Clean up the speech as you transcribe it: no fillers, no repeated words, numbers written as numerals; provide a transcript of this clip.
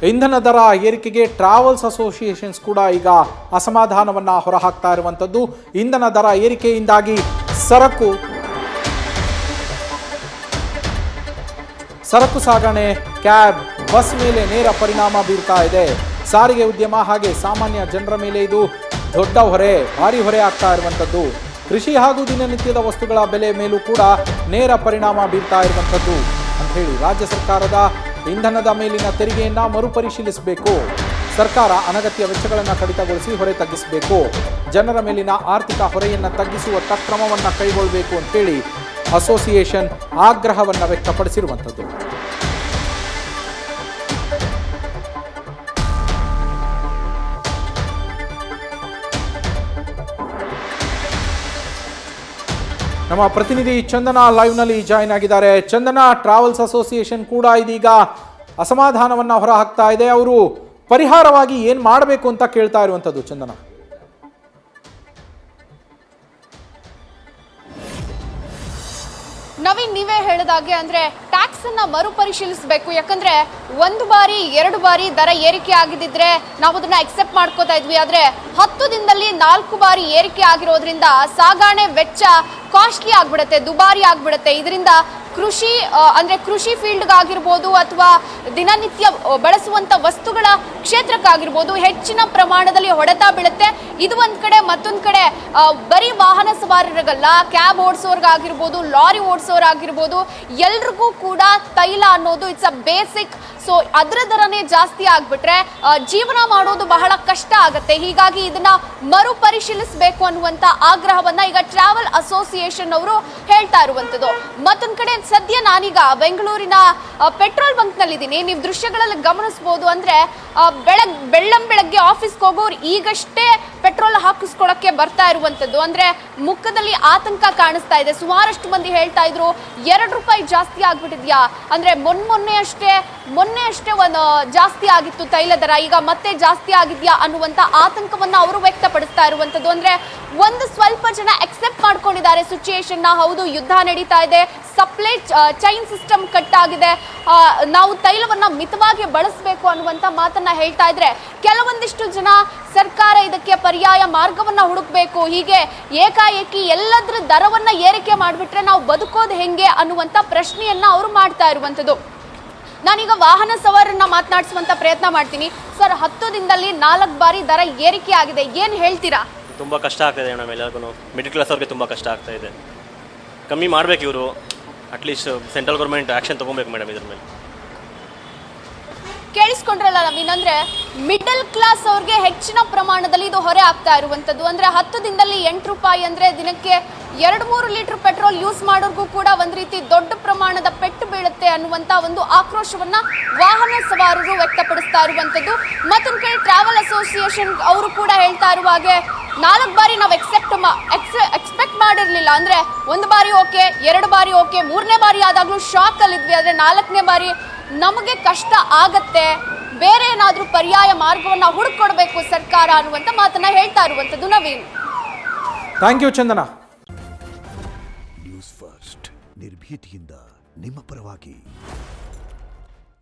ಇಂಧನ ದರ ಏರಿಕೆಗೆ ಟ್ರಾವೆಲ್ಸ್ ಅಸೋಸಿಯೇಷನ್ಸ್ ಕೂಡ ಈಗ ಅಸಮಾಧಾನವನ್ನು ಹೊರಹಾಕ್ತಾ ಇರುವಂಥದ್ದು. ಇಂಧನ ದರ ಏರಿಕೆಯಿಂದಾಗಿ ಸರಕು ಸಾಗಣೆ, ಕ್ಯಾಬ್, ಬಸ್ ಮೇಲೆ ನೇರ ಪರಿಣಾಮ ಬೀರ್ತಾ ಇದೆ. ಸಾರಿಗೆ ಉದ್ಯಮ ಹಾಗೆ ಸಾಮಾನ್ಯ ಜನರ ಮೇಲೆ ಇದು ದೊಡ್ಡ ಭಾರಿ ಹೊರೆ ಆಗ್ತಾ ಇರುವಂಥದ್ದು. ಕೃಷಿ ಹಾಗೂ ದಿನನಿತ್ಯದ ವಸ್ತುಗಳ ಬೆಲೆ ಮೇಲೂ ಕೂಡ ನೇರ ಪರಿಣಾಮ ಬೀರ್ತಾ ಇರುವಂಥದ್ದು ಅಂತ ಹೇಳಿ ರಾಜ್ಯ ಸರ್ಕಾರದ ಇಂಧನದ ಮೇಲಿನ ತೆರಿಗೆಯನ್ನು ಮರುಪರಿಶೀಲಿಸಬೇಕು. ಸರ್ಕಾರ ಅನಗತ್ಯ ವೆಚ್ಚಗಳನ್ನು ಕಡಿತಗೊಳಿಸಿ ಹೊರೆ ತಗ್ಗಿಸಬೇಕು. ಜನರ ಮೇಲಿನ ಆರ್ಥಿಕ ಹೊರೆಯನ್ನು ತಗ್ಗಿಸುವ ಕ್ರಮವನ್ನು ಕೈಗೊಳ್ಳಬೇಕು ಅಂತೇಳಿ ಅಸೋಸಿಯೇಷನ್ ಆಗ್ರಹವನ್ನು ವ್ಯಕ್ತಪಡಿಸಿರುವಂಥದ್ದು. ನಮ್ಮ ಪ್ರತಿನಿಧಿ ಚಂದನ ಲೈವ್ನಲ್ಲಿ ಜಾಯಿನ್ ಆಗಿದ್ದಾರೆ. ಚಂದನ, ಟ್ರಾವೆಲ್ಸ್ ಅಸೋಸಿಯೇಷನ್ ಕೂಡ ಇದೀಗ ಅಸಮಾಧಾನವನ್ನು ಹೊರಹಾಕ್ತಾ ಇದೆ. ಅವರು ಪರಿಹಾರವಾಗಿ ಏನು ಮಾಡಬೇಕು ಅಂತ ಕೇಳ್ತಾ ಇರುವಂಥದ್ದು. ಚಂದನ, ನವೀನ್, ನೀವೇ ಹೇಳಿದಾಗೆ ಅಂದ್ರೆ ಟ್ಯಾಕ್ಸ್ ಅನ್ನ ಮರುಪರಿಶೀಲಿಸಬೇಕು. ಯಾಕಂದ್ರೆ ಒಂದು ಬಾರಿ 2 ಬಾರಿ ದರ ಏರಿಕೆ ಆಗಿದ್ರೆ ನಾವು ಅದನ್ನ ಅಕ್ಸೆಪ್ಟ್ ಮಾಡ್ಕೋತಾ ಇದ್ವಿ. ಆದ್ರೆ 10 ದಿನದಲ್ಲಿ 4 ಬಾರಿ ಏರಿಕೆ ಆಗಿರೋದ್ರಿಂದ ಸಾಗಣೆ ವೆಚ್ಚ ಕಾಸ್ಟ್ಲಿ ಆಗ್ಬಿಡುತ್ತೆ, ದುಬಾರಿ ಆಗ್ಬಿಡುತ್ತೆ. ಇದರಿಂದ ಕೃಷಿ ಫೀಲ್ಡ್ಗಾಗಿರ್ಬೋದು ಅಥವಾ ದಿನನಿತ್ಯ ಬಳಸುವಂತ ವಸ್ತುಗಳ ಕ್ಷೇತ್ರಕ್ಕಾಗಿರ್ಬೋದು ಹೆಚ್ಚಿನ ಪ್ರಮಾಣದಲ್ಲಿ ಹೊಡೆತ ಬೀಳುತ್ತೆ. ಇದು ಒಂದ್ ಕಡೆ. ಮತ್ತೊಂದ್ ಕಡೆ ಬರೀ ವಾಹನ ಸವಾರರಿಗಲ್ಲ, ಕ್ಯಾಬ್ ಓಡಿಸೋರ್ಗಾಗಿರ್ಬೋದು, ಲಾರಿ ಓಡಿಸೋರಾಗಿರ್ಬೋದು, ಎಲ್ರಿಗೂ ಕೂಡ ತೈಲ ಅನ್ನೋದು ಇಟ್ಸ್ ಅ ಬೇಸಿಕ್. ಸೊ ಅದರ ದರನೇ ಜಾಸ್ತಿ ಆಗ್ಬಿಟ್ರೆ ಜೀವನ ಮಾಡೋದು ಬಹಳ ಕಷ್ಟ ಆಗತ್ತೆ. ಹೀಗಾಗಿ ಇದನ್ನ ಮರುಪರಿಶೀಲಿಸಬೇಕು ಅನ್ನುವಂತ ಆಗ್ರಹವನ್ನ ಈಗ ಟ್ರಾವೆಲ್ ಅಸೋಸಿಯೇಷನ್ ಅವರು ಹೇಳ್ತಾ ಇರುವಂತದ್ದು. ಮತ್ತೊಂದ್ ಕಡೆ ಸದ್ಯ ನಾನೀಗ ಬೆಂಗಳೂರಿನ ಪೆಟ್ರೋಲ್ ಬಂಕ್ ನಲ್ಲಿದ್ದೀನಿ. ನೀವು ದೃಶ್ಯಗಳಲ್ಲಿ ಗಮನಿಸಬಹುದು. ಅಂದ್ರೆ ಬೆಳ್ಳಂಬೆಳಗ್ಗೆ ಆಫೀಸ್ಗೆ ಹೋಗೋರು ಈಗಷ್ಟೇ ಪೆಟ್ರೋಲ್ ಹಾಕಿಸ್ಕೊಳಕ್ಕೆ ಬರ್ತಾ ಇರುವಂತದ್ದು. ಅಂದ್ರೆ ಮುಖದಲ್ಲಿ ಆತಂಕ ಕಾಣಿಸ್ತಾ ಇದೆ. ಸುಮಾರಷ್ಟು ಮಂದಿ ಹೇಳ್ತಾ ಇದ್ರು ₹2 ಜಾಸ್ತಿ ಆಗ್ಬಿಟ್ಟಿದ್ಯಾ, ಅಂದ್ರೆ ಮೊನ್ನೆ ಅಷ್ಟೇ ಒಂದು ಜಾಸ್ತಿ ಆಗಿತ್ತು ತೈಲ ದರ, ಈಗ ಮತ್ತೆ ಜಾಸ್ತಿ ಆಗಿದ್ಯಾ ಅನ್ನುವಂತ ಆತಂಕವನ್ನ ಅವರು ವ್ಯಕ್ತಪಡಿಸ್ತಾ ಇರುವಂತದ್ದು. ಅಂದ್ರೆ ಸ್ವಲ್ಪ ಜನ ಅಕ್ಸೆಪ್ಟ್ ಮಾಡ್ಕೊಂಡಿದ್ದಾರೆ ಸಿಚುಯೇಷನ್ ನ. ಹೌದು, ಯುದ್ಧ ನಡೀತಾ ಇದೆ, ಸಪ್ಲೈ ಚೈನ್ ಸಿಸ್ಟಮ್ ಕಟ್ ಆಗಿದೆ, ನಾವು ತೈಲವನ್ನ ಮಿತವಾಗಿ ಬಳಸಬೇಕು ಅನ್ನುವಂತ ಮಾತನ್ನ ಹೇಳ್ತಾ ಇದ್ರೆ, ಕೆಲವೊಂದಿಷ್ಟು ಜನ ಸರ್ಕಾರ ಇದಕ್ಕೆ ಪರ್ಯಾಯ ಮಾರ್ಗವನ್ನ ಹುಡುಕ್ಬೇಕು, ಹೀಗೆ ಏಕಾಏಕಿ ಎಲ್ಲದರ ದರವನ್ನ ಏರಿಕೆ ಮಾಡಿಬಿಟ್ರೆ ನಾವು ಬದುಕೋದು ಹೆಂಗೆ ಅನ್ನುವಂತ ಪ್ರಶ್ನೆಯನ್ನ ಅವರು ಮಾಡ್ತಾ ಇರುವಂತದ್ದು. ನಾನೀಗ ವಾಹನ ಸವಾರರನ್ನ ಮಾತನಾಡಿಸುವಂತ ಪ್ರಯತ್ನ ಮಾಡ್ತೀನಿ. ಸರ್, 10 ದಿನದಲ್ಲಿ 4 ಬಾರಿ ದರ ಏರಿಕೆ ಆಗಿದೆ, ಏನ್ ಹೇಳ್ತೀರಾ? ತುಂಬ ಕಷ್ಟ ಆಗ್ತಾಯಿದೆ ಮೇಡಮ್. ಎಲ್ಲರಿಗೂ ಮಿಡಲ್ ಕ್ಲಾಸ್ ಅವ್ರಿಗೆ ತುಂಬ ಕಷ್ಟ ಆಗ್ತಾ ಇದೆ. ಕಮ್ಮಿ ಮಾಡಬೇಕು ಇವರು. ಅಟ್ಲೀಸ್ಟ್ ಸೆಂಟ್ರಲ್ ಗೌರ್ಮೆಂಟ್ ಆ್ಯಕ್ಷನ್ ತೊಗೊಬೇಕು ಮೇಡಮ್ ಇದ್ರ ಮೇಲೆ. ಕೇಳಿಸ್ಕೊಂಡ್ರಲ್ಲ ನವೀನ್, ಅಂದ್ರೆ ಮಿಡಲ್ ಕ್ಲಾಸ್ ಅವ್ರಿಗೆ ಹೆಚ್ಚಿನ ಪ್ರಮಾಣದಲ್ಲಿ ಇದು ಹೊರೆ ಆಗ್ತಾ ಇರುವಂತದ್ದು. ಅಂದ್ರೆ 10 ದಿನದಲ್ಲಿ ₹8 ಅಂದ್ರೆ ದಿನಕ್ಕೆ 2-3 ಲೀಟರ್ ಪೆಟ್ರೋಲ್ ಯೂಸ್ ಮಾಡೋರ್ಗೂ ಕೂಡ ಒಂದ್ ರೀತಿ ದೊಡ್ಡ ಪ್ರಮಾಣದ ಪೆಟ್ಟು ಬೀಳುತ್ತೆ ಅನ್ನುವಂತ ಒಂದು ಆಕ್ರೋಶವನ್ನ ವಾಹನ ಸವಾರರು ವ್ಯಕ್ತಪಡಿಸ್ತಾ ಇರುವಂತದ್ದು. ಮತ್ತೊಂದ್ ಕಡೆ ಟ್ರಾವೆಲ್ ಅಸೋಸಿಯೇಷನ್ ಅವರು ಕೂಡ ಹೇಳ್ತಾ ಇರುವ ಹಾಗೆ 4 ಬಾರಿ ನಾವು ಎಕ್ಸ್ಪೆಕ್ಟ್ ಮಾಡಿರ್ಲಿಲ್ಲ. ಅಂದ್ರೆ 1 ಬಾರಿ ಓಕೆ, 2 ಬಾರಿ ಓಕೆ, 3ನೇ ಬಾರಿ ಆದಾಗ್ಲೂ ಶಾಕ್ ಅಲ್ಲಿ ಇದ್ವಿ. ಆದ್ರೆ 4ನೇ ಬಾರಿ ನಮಗೆ ಕಷ್ಟ ಆಗತ್ತೆ, ಬೇರೆ ಏನಾದ್ರೂ ಪರ್ಯಾಯ ಮಾರ್ಗವನ್ನ ಹುಡುಕೊಡ್ಬೇಕು ಸರ್ಕಾರ ಅನ್ನುವಂತ ಮಾತನ್ನ ಹೇಳ್ತಾ ಇರುವಂತದ್ದು. Naveen, thank you Chandana. News first, ನಿರ್ಭೀತಿಯಿಂದ ನಿಮ್ಮ ಪರವಾಗಿ.